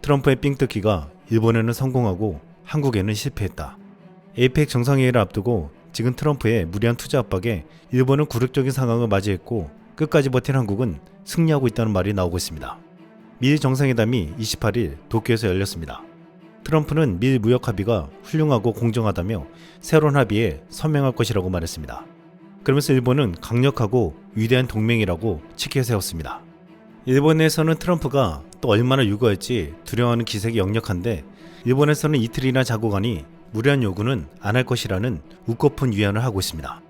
트럼프의 삥뜯기가 일본에는 성공하고 한국에는 실패했다. 에이펙 정상회의를 앞두고 지금 트럼프의 무리한 투자 압박에 일본은 굴욕적인 상황을 맞이했고 끝까지 버틴 한국은 승리하고 있다는 말이 나오고 있습니다. 미일 정상회담이 28일 도쿄에서 열렸습니다. 트럼프는 미일 무역 합의가 훌륭하고 공정하다며 새로운 합의에 서명할 것이라고 말했습니다. 그러면서 일본은 강력하고 위대한 동맹이라고 치켜 세웠습니다. 일본 내에서는 트럼프가 또 얼마나 유거할지 두려워하는 기색이 역력한데 일본에서는 이틀이나 자고 가니 무리한 요구는 안 할 것이라는 웃고픈 위안을 하고 있습니다.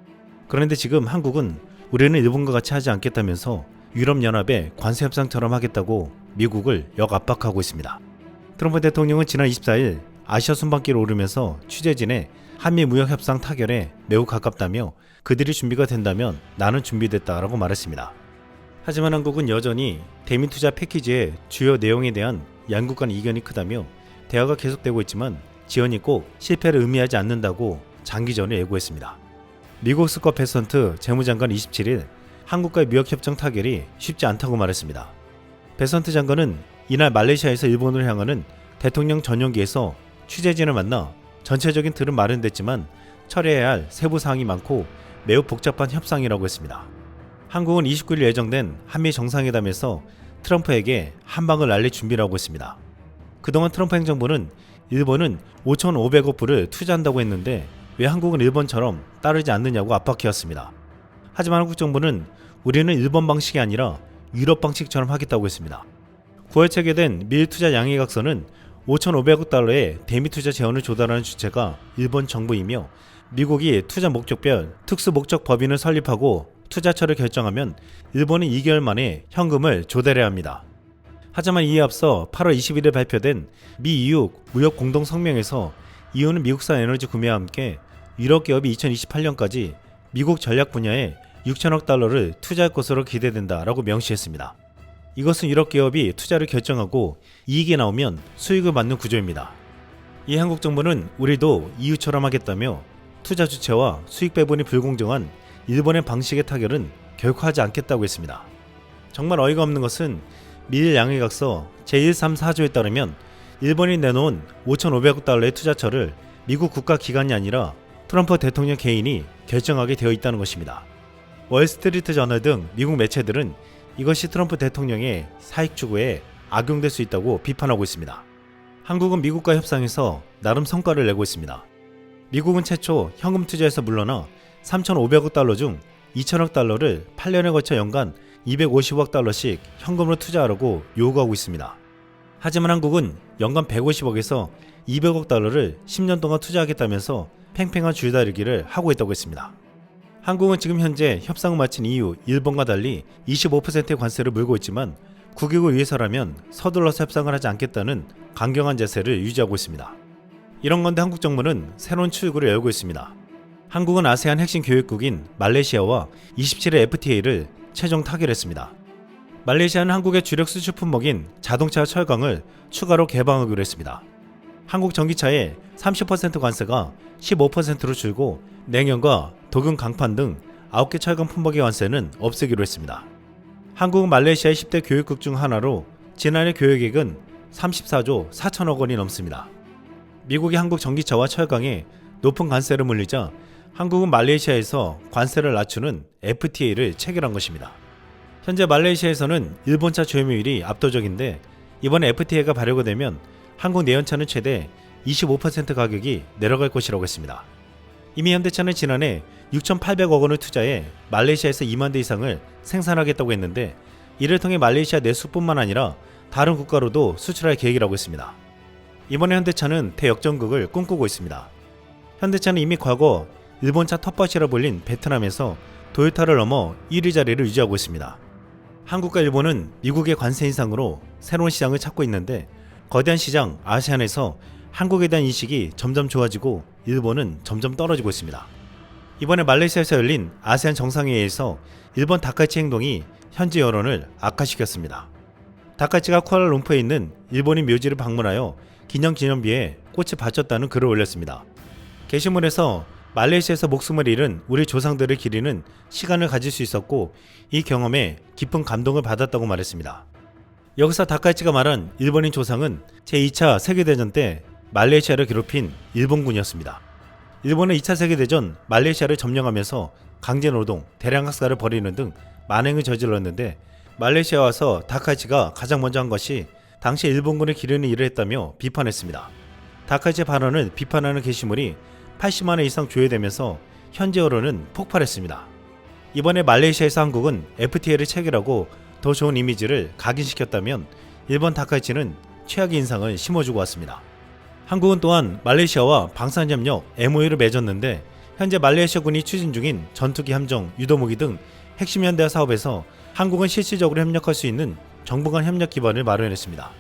그런데 지금 한국은 우리는 일본과 같이 하지 않겠다면서 유럽연합의 관세협상처럼 하겠다고 미국을 역압박하고 있습니다. 트럼프 대통령은 지난 24일 아시아 순방길을 오르면서 취재진의 한미 무역협상 타결에 매우 가깝다며 그들이 준비가 된다면 나는 준비됐다라고 말했습니다. 하지만 한국은 여전히 대미 투자 패키지의 주요 내용에 대한 양국 간 이견이 크다며 대화가 계속되고 있지만 지연이 꼭 실패를 의미하지 않는다고 장기전을 예고했습니다. 미국 스콧 베선트 재무장관 27일 한국과의 무역협정 타결이 쉽지 않다고 말했습니다. 베선트 장관은 이날 말레이시아에서 일본으로 향하는 대통령 전용기에서 취재진을 만나 전체적인 틀은 마련됐지만 처리해야 할 세부 사항이 많고 매우 복잡한 협상이라고 했습니다. 한국은 29일 예정된 한미 정상회담에서 트럼프에게 한방을 날릴 준비를 하고 있습니다. 그동안 트럼프 행정부는 일본은 5,500억 불을 투자한다고 했는데 왜 한국은 일본처럼 따르지 않느냐고 압박해왔습니다. 하지만 한국 정부는 우리는 일본 방식이 아니라 유럽 방식처럼 하겠다고 했습니다. 9월 체결된 미일 투자 양해각서는 5,500억 달러의 대미 투자 재원을 조달하는 주체가 일본 정부이며 미국이 투자 목적별 특수 목적 법인을 설립하고 투자처를 결정하면 일본은 2개월 만에 현금을 조달해야 합니다. 하지만 이에 앞서 8월 21일 발표된 미-EU 무역 공동 성명에서 EU는 미국산 에너지 구매와 함께 유럽 기업이 2028년까지 미국 전략 분야에 6천억 달러를 투자할 것으로 기대된다라고 명시했습니다. 이것은 유럽 기업이 투자를 결정하고 이익이 나오면 수익을 받는 구조입니다. 이 한국 정부는 우리도 EU처럼 하겠다며 투자 주체와 수익 배분이 불공정한 일본의 방식의 타결은 결코 하지 않겠다고 했습니다. 정말 어이가 없는 것은 미일 양해각서 제134조에 따르면 일본이 내놓은 5,500억 달러의 투자처를 미국 국가기관이 아니라 트럼프 대통령 개인이 결정하게 되어 있다는 것입니다. 월스트리트 저널 등 미국 매체들은 이것이 트럼프 대통령의 사익 추구에 악용될 수 있다고 비판하고 있습니다. 한국은 미국과 협상에서 나름 성과를 내고 있습니다. 미국은 최초 현금 투자에서 물러나 3,500억 달러 중 2천억 달러를 8년에 걸쳐 연간 250억 달러씩 현금으로 투자하라고 요구하고 있습니다. 하지만 한국은 연간 150억에서 200억 달러를 10년 동안 투자하겠다면서 팽팽한 줄다리기를 하고 있다고 했습니다. 한국은 지금 현재 협상을 마친 이후 일본과 달리 25%의 관세를 물고 있지만 국익을 위해서라면 서둘러서 협상을 하지 않겠다는 강경한 자세를 유지하고 있습니다. 이런 건데 한국 정부는 새로운 출구를 열고 있습니다. 한국은 아세안 핵심 교역국인 말레이시아와 27회 FTA를 최종 타결했습니다. 말레이시아는 한국의 주력 수출 품목인 자동차와 철강을 추가로 개방하기로 했습니다. 한국 전기차의 30% 관세가 15%로 줄고 냉연과 독은 강판 등 9개 철강 품목의 관세는 없애기로 했습니다. 한국은 말레이시아의 10대 교역국 중 하나로 지난해 교역액은 34조 4천억 원이 넘습니다. 미국이 한국 전기차와 철강에 높은 관세를 물리자 한국은 말레이시아에서 관세를 낮추는 FTA를 체결한 것입니다. 현재 말레이시아에서는 일본차 조회율이 압도적인데 이번에 FTA가 발효가 되면 한국 내연차는 최대 25% 가격이 내려갈 것이라고 했습니다. 이미 현대차는 지난해 6,800억 원을 투자해 말레이시아에서 2만 대 이상을 생산하겠다고 했는데 이를 통해 말레이시아 내수뿐만 아니라 다른 국가로도 수출할 계획이라고 했습니다. 이번에 현대차는 대역전극을 꿈꾸고 있습니다. 현대차는 이미 과거 일본차 텃밭이라 불린 베트남에서 도요타를 넘어 1위 자리를 유지하고 있습니다. 한국과 일본은 미국의 관세 인상으로 새로운 시장을 찾고 있는데 거대한 시장 아세안에서 한국에 대한 인식이 점점 좋아지고 일본은 점점 떨어지고 있습니다. 이번에 말레이시아에서 열린 아세안 정상회의에서 일본 다카이치 행동이 현지 여론을 악화시켰습니다. 다카이치가 쿠알라룸푸르에 있는 일본인 묘지를 방문하여 기념비에 꽃을 바쳤다는 글을 올렸습니다. 게시물에서 말레이시아에서 목숨을 잃은 우리 조상들을 기리는 시간을 가질 수 있었고 이 경험에 깊은 감동을 받았다고 말했습니다. 여기서 다카이치가 말한 일본인 조상은 제2차 세계대전 때 말레이시아를 괴롭힌 일본군이었습니다. 일본은 2차 세계대전 말레이시아를 점령하면서 강제노동, 대량학살을 벌이는 등 만행을 저질렀는데 말레이시아 와서 다카이치가 가장 먼저 한 것이 당시 일본군을 기르는 일을 했다며 비판했습니다. 다카이치의 발언을 비판하는 게시물이 80만 회 이상 조회되면서 현재로는 폭발했습니다. 이번에 말레이시아에서 한국은 FTA를 체결하고 더 좋은 이미지를 각인시켰다면 일본 다카이치는 최악의 인상을 심어주고 왔습니다. 한국은 또한 말레이시아와 방산협력 MOU를 맺었는데 현재 말레이시아군이 추진 중인 전투기 함정, 유도무기 등 핵심 현대화 사업에서 한국은 실질적으로 협력할 수 있는 정부 간 협력 기반을 마련했습니다.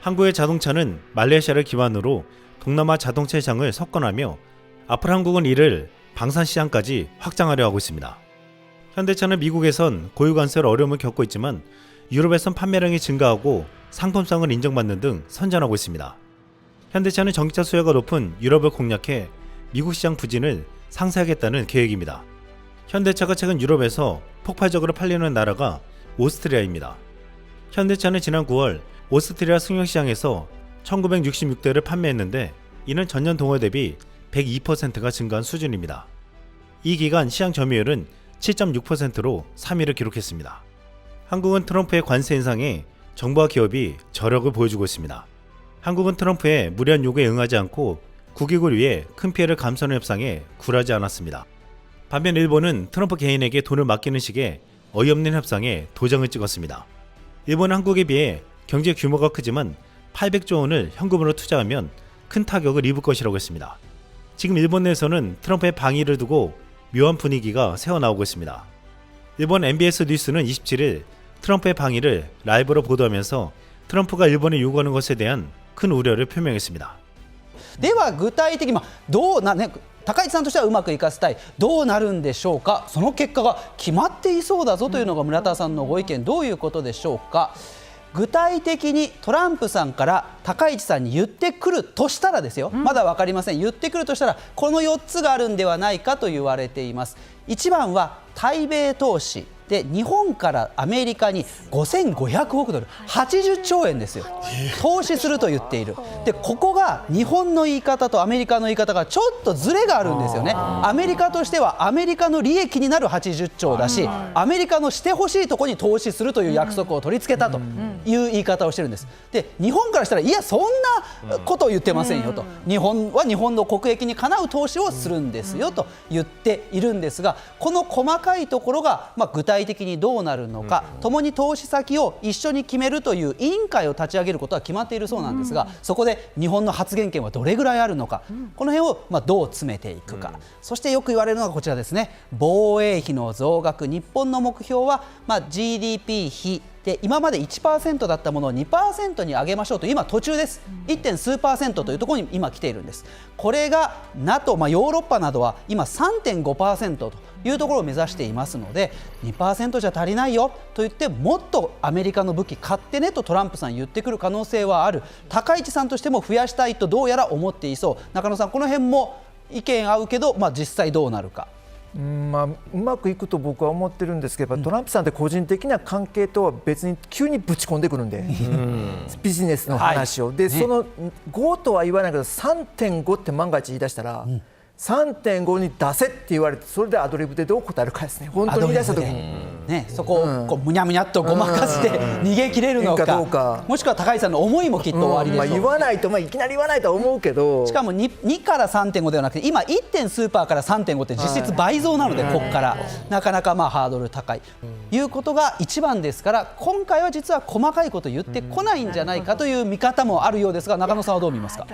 한국의 자동차는 말레이시아를 기반으로 동남아 자동차 시장을 석권하며 앞으로 한국은 이를 방산 시장까지 확장하려 하고 있습니다. 현대차는 미국에선 고유 관세로 어려움을 겪고 있지만 유럽에선 판매량이 증가하고 상품성을 인정받는 등 선전하고 있습니다. 현대차는 전기차 수요가 높은 유럽을 공략해 미국 시장 부진을 상쇄하겠다는 계획입니다. 현대차가 최근 유럽에서 폭발적으로 팔리는 나라가 오스트리아입니다. 현대차는 지난 9월 오스트리아 승용시장에서 1966대를 판매했는데 이는 전년 동월 대비 102%가 증가한 수준입니다. 이 기간 시장 점유율은 7.6%로 3위를 기록했습니다. 한국은 트럼프의 관세 인상에 정부와 기업이 저력을 보여주고 있습니다. 한국은 트럼프의 무리한 요구에 응하지 않고 국익을 위해 큰 피해를 감수하는 협상에 굴하지 않았습니다. 반면 일본은 트럼프 개인에게 돈을 맡기는 식의 어이없는 협상에 도장을 찍었습니다. 일본은 한국에 비해 경제 규모가 크지만 800조 원을 현금으로 투자하면 큰 타격을 입을 것이라고 했습니다. 지금 일본 내에서는 트럼프의 방위를 두고 묘한 분위기가 새어나오고 있습니다. 일본 MBS 뉴스는 27일 트럼프의 방위를 라이브로 보도하면서 트럼프가 일본에 요구하는 것에 대한 큰 우려를 표명했습니다. では具体的にどうなね高市さんとしてはうまくいかせたいどうなるんでしょうかその結果が決まっていそうだぞというのが村田さんのご意見どういうことでしょうか具体的にトランプさんから高市さんに言ってくるとしたらですよまだ分かりません言ってくるとしたらこの4つがあるんではないかと言われています1番は対米投資で日本からアメリカに5500億ドル80兆円ですよ投資すると言っているでここが日本の言い方とアメリカの言い方がちょっとズレがあるんですよねアメリカとしてはアメリカの利益になる80兆だしアメリカのしてほしいところに投資するという約束を取り付けたという言い方をしてるんですで日本からしたらいやそんなことを言ってませんよと日本は日本の国益にかなう投資をするんですよと言っているんですがこの細かいところが具体的にどうなるのか共に投資先を一緒に決めるという委員会を立ち上げることは決まっているそうなんですがそこで日本の発言権はどれぐらいあるのかこの辺をどう詰めていくかそしてよく言われるのがこちらですね防衛費の増額日本の目標はGDP 比で今まで 1% だったものを 2% に上げましょうと今途中です 1. 数%というところに今来ているんですこれが NATO、ヨーロッパなどは今 3.5% というところを目指していますので 2% じゃ足りないよと言ってもっとアメリカの武器買ってねとトランプさん言ってくる可能性はある高市さんとしても増やしたいとどうやら思っていそう中野さんこの辺も意見合うけど、実際どうなるかうまくいくと僕は思ってるんですけどトランプさんって個人的な関係とは別に急にぶち込んでくるんでビジネスの話を、でその5とは言わないけど 3.5 って万が一言い出したら、3.5 に出せって言われてそれでアドリブでどう答えるかですね本当に言い出した時に、そこをこうむにゃむにゃっとごまかして逃げ切れるのか、もしくは高市さんの思いもきっとおありでしょう、言わないと、いきなり言わないとは思うけどしかも 2から 3.5 ではなくて今 1. 数パーから 3.5 って実質倍増なのでここからなかなかハードル高いいうことが一番ですから今回は実は細かいこと言ってこないんじゃないかという見方もあるようですが中野さんはどう見ますか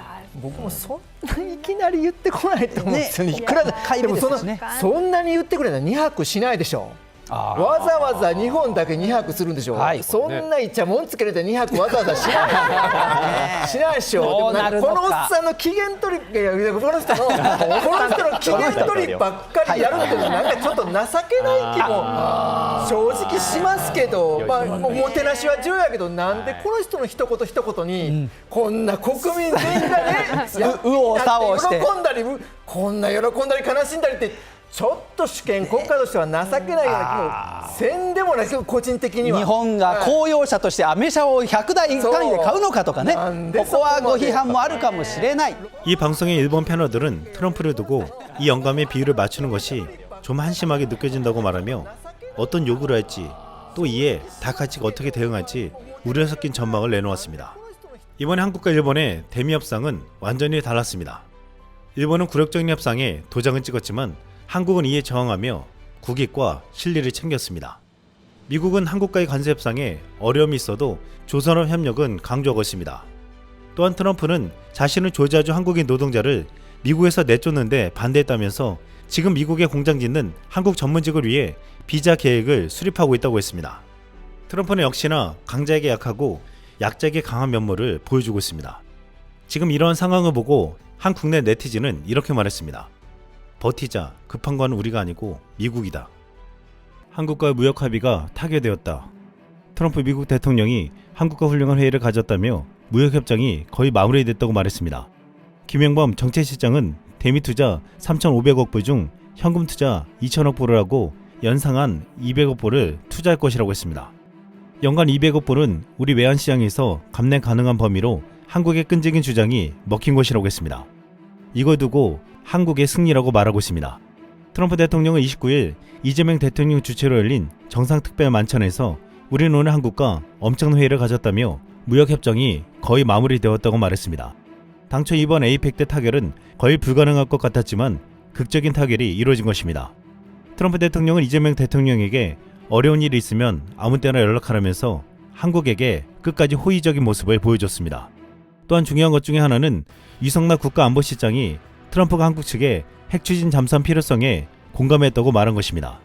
僕もそんなにいきなり言ってこないと思うんですよね。いくらでもそんなに言ってくれたら2泊しないでしょわざわざ日本だけ2泊するんでしょ、そんなイチャモンつけれて2泊わざわざしないしないでしょこのおっさんの機嫌取りこの人の機嫌取りばっかりやるってなんかちょっと情けない気も正直しますけど、おもてなしは重要やけどなんでこの人の一言一言にこんな国民全員がね右往左往して喜んだりこんな喜んだり悲しんだりってちょっと主権国家としては情けないような気もせんでもないけど、個人的には日本が公用車としてアメ車を100台単位で買うのかとかね、ここはご批判もあるかもしれない。 이 방송의 일본 패널들은 트럼프를 두고 이 영감의 비율을 맞추는 것이 좀 한심하게 느껴진다고 말하며 어떤 요구를 할지 또 이에 다카이치가 어떻게 대응할지 우려 섞인 전망을 내놓았습니다. 이번에 한국과 일본의 대미 협상은 완전히 달랐습니다. 일본은 굴욕적인 협상에 도장을 찍었지만 한국은 이에 저항하며 국익과 실리를 챙겼습니다. 미국은 한국과의 관세 협상에 어려움이 있어도 조선업 협력은 강조하고 있습니다. 또한 트럼프는 자신은 조지아주 한국인 노동자를 미국에서 내쫓는데 반대했다면서 지금 미국에 공장 짓는 한국 전문직을 위해 비자 계획을 수립하고 있다고 했습니다. 트럼프는 역시나 강자에게 약하고 약자에게 강한 면모를 보여주고 있습니다. 지금 이러한 상황을 보고 한 국내 네티즌은 이렇게 말했습니다. 버티자. 급한 건 우리가 아니고 미국이다. 한국과의 무역 합의가 타결되었다. 트럼프 미국 대통령이 한국과 훌륭한 회의를 가졌다며 무역 협정이 거의 마무리됐다고 말했습니다. 김영범 정책실장은 대미 투자 3,500억 불 중 현금 투자 2,000억 불을 하고 연상한 200억 불을 투자할 것이라고 했습니다. 연간 200억 불은 우리 외환시장에서 감내 가능한 범위로 한국의 끈질긴 주장이 먹힌 것이라고 했습니다. 이걸 두고 한국의 승리라고 말하고 있습니다. 트럼프 대통령은 29일 이재명 대통령 주최로 열린 정상특별 만찬에서 우리는 오늘 한국과 엄청난 회의를 가졌다며 무역협정이 거의 마무리되었다고 말했습니다. 당초 이번 에이펙 때 타결은 거의 불가능할 것 같았지만 극적인 타결이 이루어진 것입니다. 트럼프 대통령은 이재명 대통령에게 어려운 일이 있으면 아무 때나 연락하라면서 한국에게 끝까지 호의적인 모습을 보여줬습니다. 또한 중요한 것 중에 하나는 유성락 국가안보실장이 트럼프가 한국 측의 핵추진 잠수함 필요성에 공감했다고 말한 것입니다.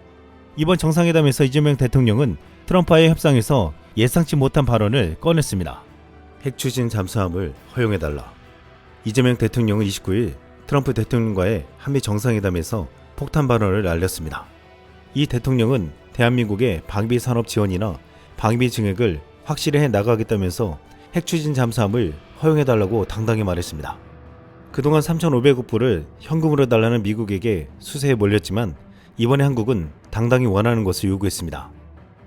이번 정상회담에서 이재명 대통령은 트럼프와의 협상에서 예상치 못한 발언을 꺼냈습니다. 핵추진 잠수함을 허용해달라. 이재명 대통령은 29일 트럼프 대통령과의 한미 정상회담에서 폭탄 발언을 알렸습니다. 이 대통령은 대한민국의 방비 산업 지원이나 방비 증액을 확실히 해 나가겠다면서 핵추진 잠수함을 허용해달라고 당당히 말했습니다. 그동안 3,500억 불을 현금으로 달라는 미국에게 수세에 몰렸지만 이번에 한국은 당당히 원하는 것을 요구했습니다.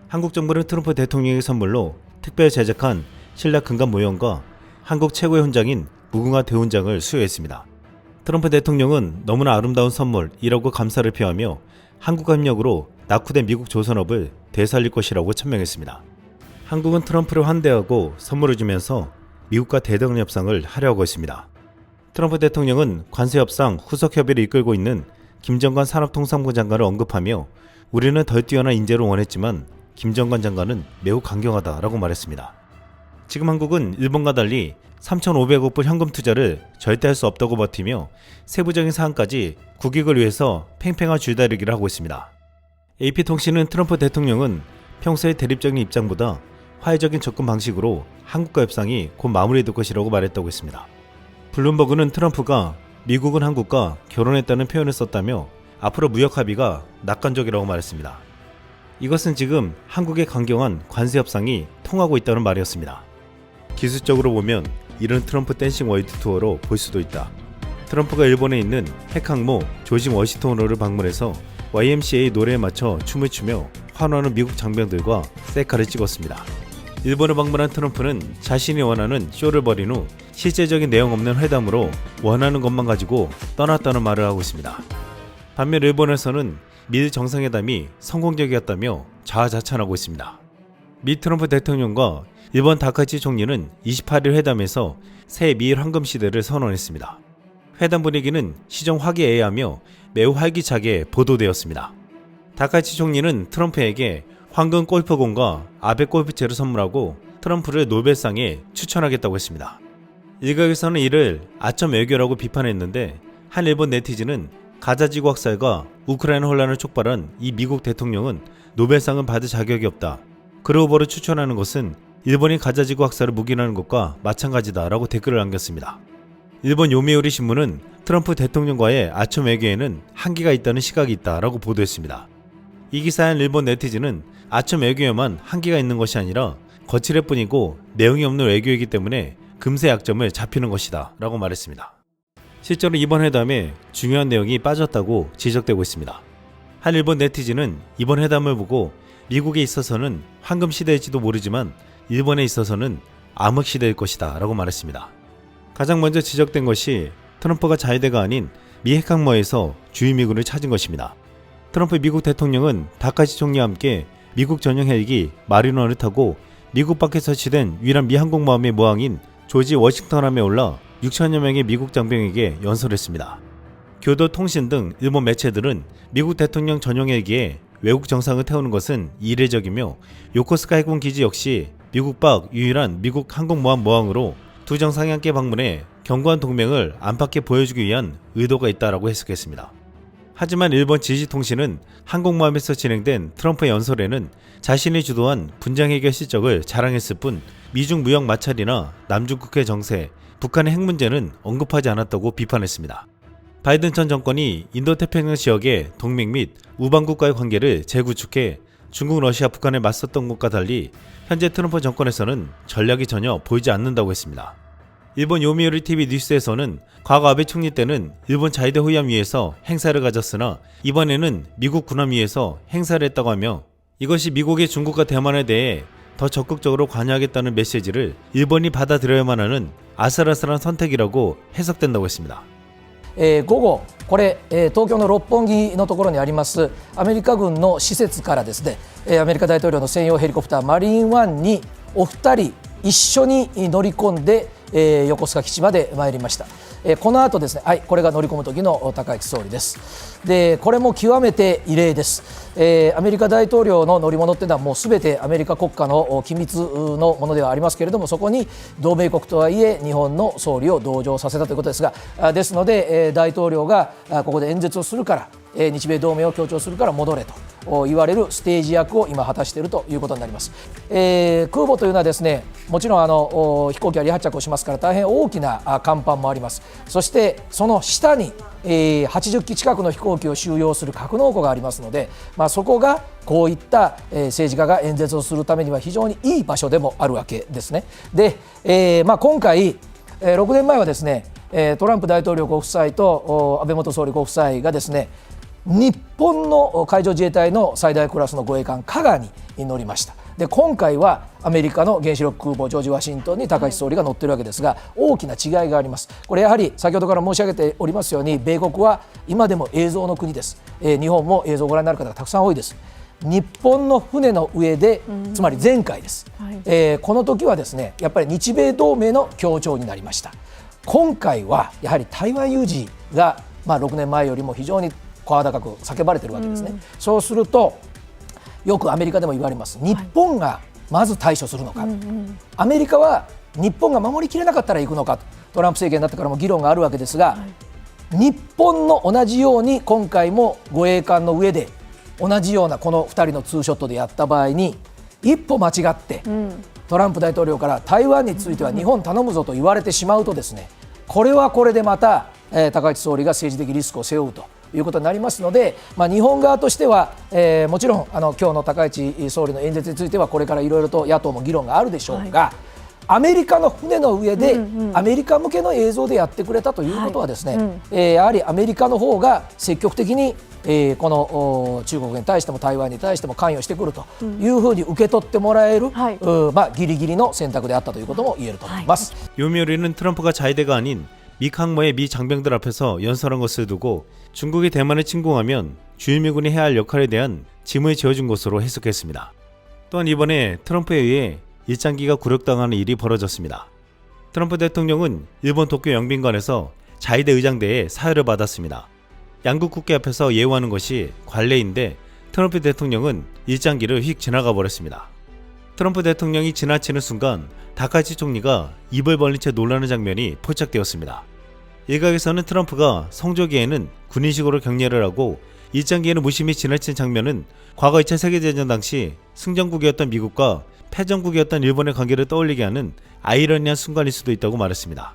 한국 정부는 트럼프 대통령의 선물로 특별 제작한 신라 금감 모형과 한국 최고의 훈장인 무궁화 대훈장을 수여했습니다. 트럼프 대통령은 너무나 아름다운 선물이라고 감사를 표하며 한국과 협력으로 낙후된 미국 조선업을 되살릴 것이라고 천명했습니다. 한국은 트럼프를 환대하고 선물을 주면서 미국과 대등한 협상을 하려고 했습니다. 트럼프 대통령은 관세협상 후속 협의를 이끌고 있는 김정관 산업통상부 장관을 언급하며 우리는 덜 뛰어난 인재를 원했지만 김정관 장관은 매우 강경하다라고 말했습니다. 지금 한국은 일본과 달리 3,500억 불 현금 투자를 절대 할 수 없다고 버티며 세부적인 사안까지 국익을 위해서 팽팽한 줄다리기를 하고 있습니다. AP통신은 트럼프 대통령은 평소의 대립적인 입장보다 화해적인 접근 방식으로 한국과 협상이 곧 마무리될 것이라고 말했다고 했습니다. 블룸버그는 트럼프가 미국은 한국과 결혼했다는 표현을 썼다며 앞으로 무역 합의가 낙관적이라고 말했습니다. 이것은 지금 한국의 강경한 관세 협상이 통하고 있다는 말이었습니다. 기술적으로 보면 이런 트럼프 댄싱 월드 투어로 볼 수도 있다. 트럼프가 일본에 있는 핵항모 조지 워싱턴호를 방문해서 YMCA 노래에 맞춰 춤을 추며 환호하는 미국 장병들과 셀카를 찍었습니다. 일본을 방문한 트럼프는 자신이 원하는 쇼를 벌인 후 실제적인 내용 없는 회담으로 원하는 것만 가지고 떠났다는 말을 하고 있습니다. 반면 일본에서는 미일 정상회담이 성공적이었다며 자화자찬하고 있습니다. 미 트럼프 대통령과 일본 다카이치 총리는 28일 회담에서 새 미일 황금 시대를 선언했습니다. 회담 분위기는 시정 화기애애하며 매우 활기차게 보도되었습니다. 다카이치 총리는 트럼프에게 황금 골프공과 아베 골프채를 선물하고 트럼프를 노벨상에 추천하겠다고 했습니다. 일각에서는 이를 아첨 외교라고 비판했는데 한 일본 네티즌은 가자지구 학살과 우크라이나 혼란을 촉발한 이 미국 대통령은 노벨상을 받을 자격이 없다. 그 후보를 추천하는 것은 일본이 가자지구 학살을 묵인하는 것과 마찬가지다라고 댓글을 남겼습니다. 일본 요미우리 신문은 트럼프 대통령과의 아첨 외교에는 한계가 있다는 시각이 있다라고 보도했습니다. 이 기사에 한 일본 네티즌은 아첨 외교에만 한계가 있는 것이 아니라 거칠을 뿐이고 내용이 없는 외교이기 때문에 금세 약점을 잡히는 것이다 라고 말했습니다. 실제로 이번 회담에 중요한 내용이 빠졌다고 지적되고 있습니다. 한 일본 네티즌은 이번 회담을 보고 미국에 있어서는 황금 시대일지도 모르지만 일본에 있어서는 암흑 시대일 것이다 라고 말했습니다. 가장 먼저 지적된 것이 트럼프가 자위대가 아닌 미 핵항모에서 주임미군을 찾은 것입니다. 트럼프 미국 대통령은 다카시 총리와 함께 미국 전용 헬기 마리너를 타고 미국 밖에 설치된 유일한 미 항공모함의 모항인 조지 워싱턴함에 올라 6천여 명의 미국 장병에게 연설했습니다. 교도, 통신 등 일본 매체들은 미국 대통령 전용 헬기에 외국 정상을 태우는 것은 이례적이며 요코스카 해군 기지 역시 미국 밖 유일한 미국 항공모함 모항으로 두 정상이 함께 방문해 견고한 동맹을 안팎에 보여주기 위한 의도가 있다라고 해석했습니다. 하지만 일본 지지통신은 항공모함에서 진행된 트럼프의 연설에는 자신이 주도한 분쟁 해결 실적을 자랑했을 뿐 미중 무역 마찰이나 남중 국해 정세, 북한의 핵 문제는 언급하지 않았다고 비판했습니다. 바이든 전 정권이 인도태평양 지역의 동맹 및 우방국과의 관계를 재구축해 중국, 러시아, 북한에 맞섰던 것과 달리 현재 트럼프 정권에서는 전략이 전혀 보이지 않는다고 했습니다. 일본 요미우리 TV 뉴스에서는 과거 아베 총리 때는 일본 자위대 호위함 위에서 행사를 가졌으나 이번에는 미국 군함 위에서 행사를 했다고 하며 이것이 미국의 중국과 대만에 대해 더 적극적으로 관여하겠다는 메시지를 일본이 받아들여야만 하는 아슬아슬한 선택이라고 해석된다고 했습니다. 午後、これ、東京の六本木のところにありますアメリカ軍の施設からですね、アメリカ大統領の専用ヘリコプターマリーンワンにお二人一緒に乗り込んで、横須賀基地まで参りました。この後ですね、はい、これが乗り込む時の高市総理です。で、これも極めて異例です。アメリカ大統領の乗り物っていうのはもうすべてアメリカ国家の機密のものではありますけれども、そこに同盟国とはいえ日本の総理を同乗させたということですが、ですので大統領がここで演説をするから日米同盟を強調するから戻れと言われるステージ役を今果たしているということになります。空母というのはですね、もちろん飛行機が離発着をしますから大変大きな甲板もあります。そしてその下に80機近くの飛行機を収容する格納庫がありますので、そこがこういった政治家が演説をするためには非常にいい場所でもあるわけですね。で、今回6年前はですね、トランプ大統領ご夫妻と安倍元総理ご夫妻がですね、日本の海上自衛隊の最大クラスの護衛艦加賀に乗りました。で、今回はアメリカの原子力空母ジョージ・ワシントンに高市総理が乗っているわけですが、大きな違いがあります。これやはり先ほどから申し上げておりますように、米国は今でも映像の国です。日本も映像をご覧になる方がたくさん多いです。日本の船の上で、つまり前回です、この時はですね、やっぱり日米同盟の強調になりました。今回はやはり台湾有事が、6年前よりも非常に声高く叫ばれているわけですね。そうするとよくアメリカでも言われます。日本がまず対処するのか、アメリカは日本が守りきれなかったら行くのか、トランプ政権になってからも議論があるわけですが、日本の同じように今回も護衛艦の上で同じようなこの2人のツーショットでやった場合に一歩間違って、トランプ大統領から台湾については日本頼むぞと言われてしまうとですね、これはこれでまた、高市総理が政治的リスクを背負うということになりますので、日本側としては、もちろん今日の高市総理の演説についてはこれからいろいろと野党も議論があるでしょうが、アメリカの船の上で、アメリカ向けの映像でやってくれたということはですね、やはりアメリカの方が積極的に、この中国に対しても台湾に対しても関与してくるというふうに受け取ってもらえる、ギリギリの選択であったということも言えると思います。요미우리는 트럼프가 자위대가 아닌 미 항모의 미 장병들 앞에서 연설한 것을 두고 중국이 대만을 침공하면 주일미군이 해야 할 역할에 대한 짐을 지어준 것으로 해석했습니다. 또한 이번에 트럼프에 의해 일장기가 굴욕당하는 일이 벌어졌습니다. 트럼프 대통령은 일본 도쿄 영빈관에서 자위대 의장대에 사열을 받았습니다. 양국 국회 앞에서 예우하는 것이 관례인데 트럼프 대통령은 일장기를 휙 지나가 버렸습니다. 트럼프 대통령이 지나치는 순간 다카시 총리가 입을 벌린 채 놀라는 장면이 포착되었습니다. 일각에서는 트럼프가 성조기에는 군인식으로 격려를 하고 일장기에는 무심히 지나친 장면은 과거 2차 세계대전 당시 승전국이었던 미국과 패전국이었던 일본의 관계를 떠올리게 하는 아이러니한 순간일 수도 있다고 말했습니다.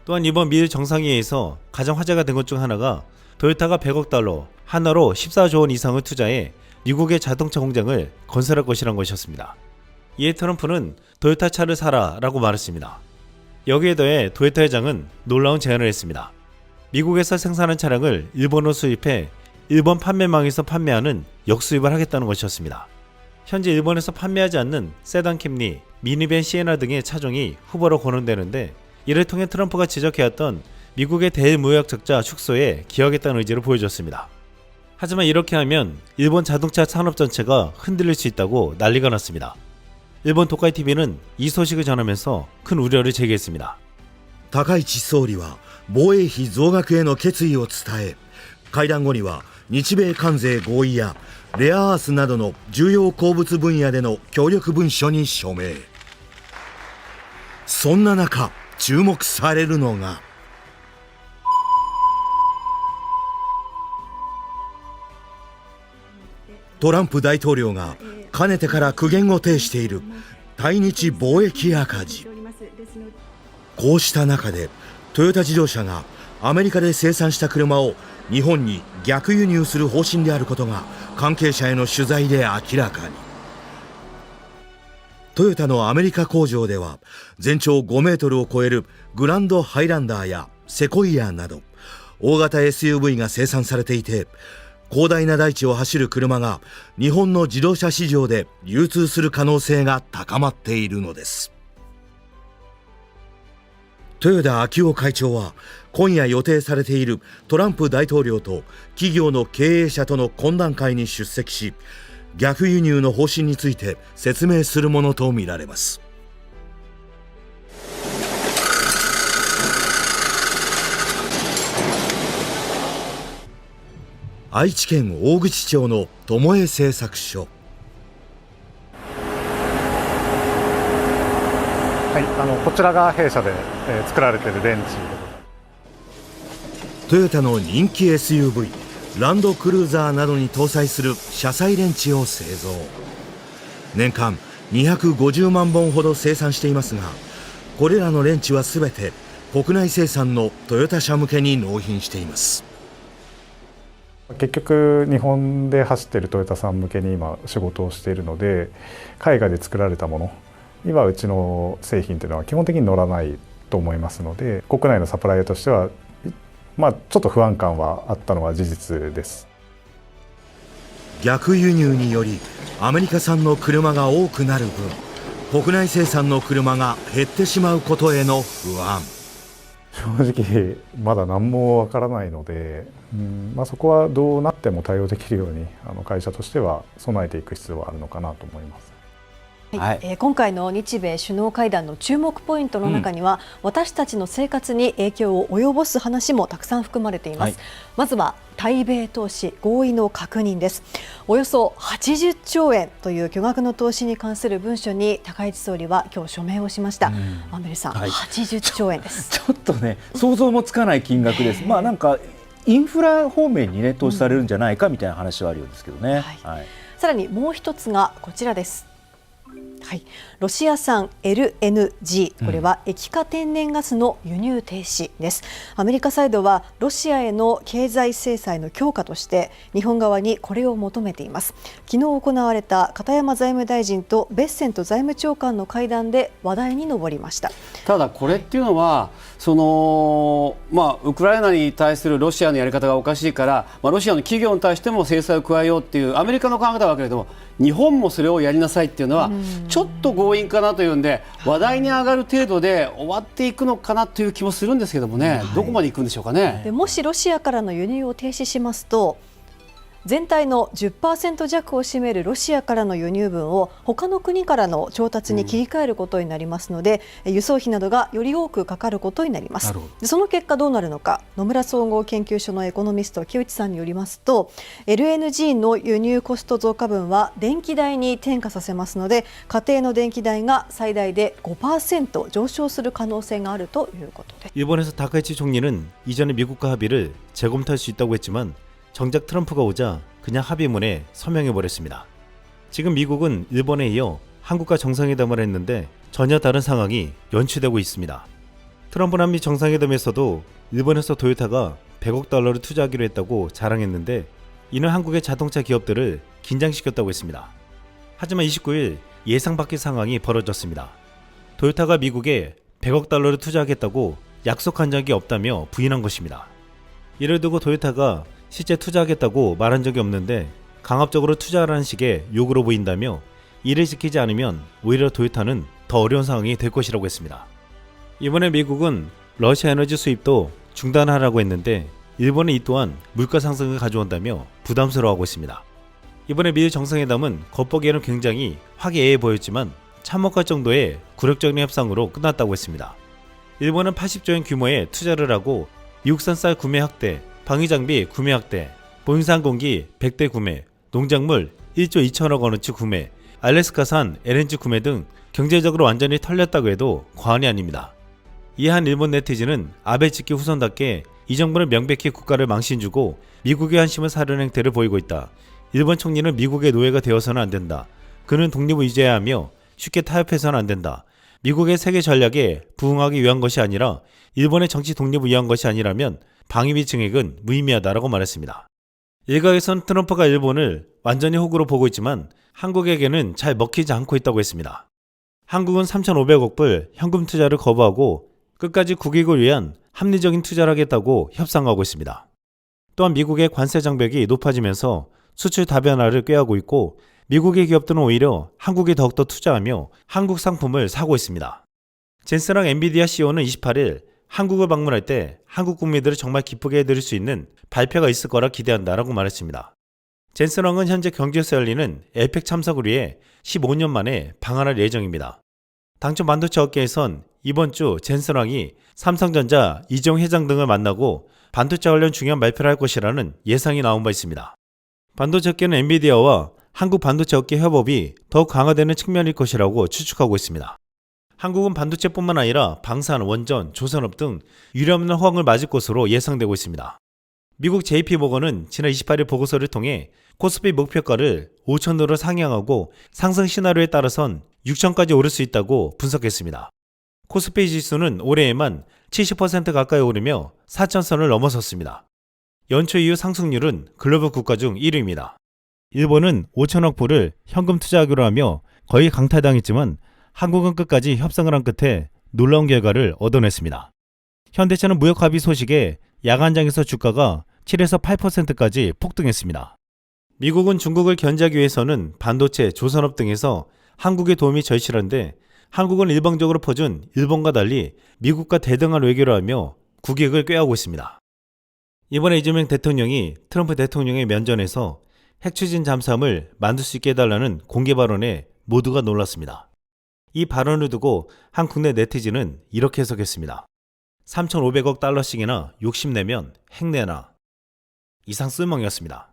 또한 이번 미일 정상회의에서 가장 화제가 된 것 중 하나가 토요타가 100억 달러, 하나로 14조 원 이상을 투자해 미국의 자동차 공장을 건설할 것이란 것이었습니다. 이에 트럼프는 토요타 차를 사라 라고 말했습니다. 여기에 더해 토요타 회장은 놀라운 제안을 했습니다. 미국에서 생산한 차량을 일본으로 수입해 일본 판매망에서 판매하는 역수입을 하겠다는 것이었습니다. 현재 일본에서 판매하지 않는 세단 캠리, 미니밴 시에나 등의 차종이 후보로 거론되는데, 이를 통해 트럼프가 지적해왔던 미국의 대무역 적자 축소에 기여하겠다는 의지를 보여줬습니다. 하지만 이렇게 하면 일본 자동차 산업 전체가 흔들릴 수 있다고 난리가 났습니다. 일본 도카이TV는 이 소식을 전하면서 큰 우려를 제기했습니다. 高市総理は防衛費増額への決意を伝え、会談後には日米関税合意やレアアースなどの重要鉱物分野での協力文書に署名。そんな中、注目されるのがトランプ大統領がかねてから苦言を呈している対日貿易赤字。こうした中でトヨタ自動車がアメリカで生産した車を日本に逆輸入する方針であることが関係者への取材で明らかに。トヨタのアメリカ工場では全長5メートルを超えるグランドハイランダーやセコイアなど大型 SUV が生産されていて、広大な大地を走る車が日本の自動車市場で流通する可能性が高まっているのです。豊田章男会長は今夜予定されているトランプ大統領と企業の経営者との懇談会に出席し、逆輸入の方針について説明するものとみられます。愛知県大口町の友江製作所。はい、こちらが弊社で、作られている電池でございます。トヨタの人気 SUV ランドクルーザーなどに搭載する車載電池を製造。年間250万本ほど生産していますが、これらの電池はすべて国内生産のトヨタ車向けに納品しています。結局日本で走っているトヨタさん向けに今仕事をしているので、海外で作られたものにはうちの製品というのは基本的に乗らないと思いますので、国内のサプライヤーとしてはちょっと不安感はあったのは事実です。逆輸入によりアメリカ産の車が多くなる分、国内生産の車が減ってしまうことへの不安。正直まだ何もわからないので、そこはどうなっても対応できるように会社としては備えていく必要はあるのかなと思います。今回の日米首脳会談の注目ポイントの中には、私たちの生活に影響を及ぼす話もたくさん含まれています。まずは対米投資合意の確認です。およそ80兆円という巨額の投資に関する文書に高市総理は今日署名をしました。アンベルさん、80兆円です。ちょっとね、想像もつかない金額です。なんかインフラ方面にね投資されるんじゃないかみたいな話はあるようですけどね。さらにもう一つがこちらです。ロシア産 LNG、 これは液化天然ガスの輸入停止です。アメリカサイドはロシアへの経済制裁の強化として日本側にこれを求めています。昨日行われた片山財務大臣とベッセント財務長官の会談で話題に上りました。ただこれっていうのはウクライナに対するロシアのやり方がおかしいから、ロシアの企業に対しても制裁を加えようっていうアメリカの考え方だけれども、日本もそれをやりなさいっていうのはちょっと強引かなというんで、話題に上がる程度で終わっていくのかなという気もするんですけどもね、どこまでいくんでしょうかね。でもしロシアからの輸入を停止しますと、全体の 10% 弱を占めるロシアからの輸入分を他の国からの調達に切り替えることになりますので、輸送費などがより多くかかることになります。でその結果どうなるのか、野村総合研究所のエコノミスト木内さんによりますと、 LNG の輸入コスト増加分は電気代に転嫁させますので、家庭の電気代が最大で 5% 上昇する可能性があるということです。 일본에서 다카이치 총리는 이전에 미국과 합의를 재검토할 수 있다고 했지만 정작 트럼프가 오자 그냥 합의문에 서명해버렸습니다. 지금 미국은 일본에 이어 한국과 정상회담을 했는데 전혀 다른 상황이 연출되고 있습니다. 트럼프 남미 정상회담에서도 일본에서 토요타가 100억 달러를 투자하기로 했다고 자랑했는데, 이는 한국의 자동차 기업들을 긴장시켰다고 했습니다. 하지만 29일 예상 밖의 상황이 벌어졌습니다. 토요타가 미국에 100억 달러를 투자하겠다고 약속한 적이 없다며 부인한 것입니다. 이를 두고 토요타가 실제 투자하겠다고 말한 적이 없는데 강압적으로 투자하라는 식의 요구로 보인다며 이를 지키지 않으면 오히려 토요타는 더 어려운 상황이 될 것이라고 했습니다. 이번에 미국은 러시아 에너지 수입도 중단하라고 했는데 일본은 이 또한 물가 상승을 가져온다며 부담스러워하고 있습니다. 이번에 미일 정상회담은 겉보기에는 굉장히 화기애애 보였지만 참혹할 정도의 굴욕적인 협상으로 끝났다고 했습니다. 일본은 80조엔 규모의 투자를 하고 미국산 쌀 구매 확대, 방위장비 구매 확대, 보잉사 항공기 100대 구매, 농작물 1조 2천억 원어치 구매, 알래스카산 LNG 구매 등 경제적으로 완전히 털렸다고 해도 과언이 아닙니다. 이에 한 일본 네티즌은 아베 직기 후손답게 이 정부는 명백히 국가를 망신주고 미국의 한심을 사려는 행태를 보이고 있다. 일본 총리는 미국의 노예가 되어서는 안 된다. 그는 독립을 유지해야 하며 쉽게 타협해서는 안 된다. 미국의 세계 전략에 부응하기 위한 것이 아니라 일본의 정치 독립을 위한 것이 아니라면 방위비 증액은 무의미하다라고 말했습니다. 일각에선 트럼프가 일본을 완전히 호구로 보고 있지만 한국에게는 잘 먹히지 않고 있다고 했습니다. 한국은 3,500억 불 현금 투자를 거부하고 끝까지 국익을 위한 합리적인 투자를 하겠다고 협상하고 있습니다. 또한 미국의 관세 장벽이 높아지면서 수출 다변화를 꾀하고 있고 미국의 기업들은 오히려 한국에 더욱더 투자하며 한국 상품을 사고 있습니다. 젠슨랑 엔비디아 CEO는 28일 한국을 방문할 때 한국 국민들을 정말 기쁘게 해드릴 수 있는 발표가 있을 거라 기대한다라고 말했습니다. 젠슨왕은 현재 경주에서 열리는 에이펙 참석을 위해 15년 만에 방한할 예정입니다. 당초 반도체 업계에선 이번 주 젠슨왕이 삼성전자 이재용 회장 등을 만나고 반도체 관련 중요한 발표를 할 것이라는 예상이 나온 바 있습니다. 반도체 업계는 엔비디아와 한국 반도체 업계 협업이 더욱 강화되는 측면일 것이라고 추측하고 있습니다. 한국은 반도체뿐만 아니라 방산, 원전, 조선업 등 유례없는 호황을 맞을 것으로 예상되고 있습니다. 미국 JP모건은 지난 28일 보고서를 통해 코스피 목표가를 5,000으로 상향하고 상승 시나리오에 따라선 6,000까지 오를 수 있다고 분석했습니다. 코스피 지수는 올해에만 70% 가까이 오르며 4,000선을 넘어섰습니다. 연초 이후 상승률은 글로벌 국가 중 1위입니다. 일본은 5,000억 불을 현금 투자하기로 하며 거의 강탈당했지만 한국은 끝까지 협상을 한 끝에 놀라운 결과를 얻어냈습니다. 현대차는 무역 합의 소식에 야간장에서 주가가 7에서 8%까지 폭등했습니다. 미국은 중국을 견제하기 위해서는 반도체, 조선업 등에서 한국의 도움이 절실한데 한국은 일방적으로 퍼준 일본과 달리 미국과 대등한 외교를 하며 국익을 꾀하고 있습니다. 이번에 이재명 대통령이 트럼프 대통령의 면전에서 핵추진 잠수함을 만들 수 있게 해달라는 공개 발언에 모두가 놀랐습니다. 이 발언을 두고 한 국내 네티즌은 이렇게 해석했습니다. 3,500억 달러씩이나 욕심내면 핵내나. 이상 쓸멍이었습니다.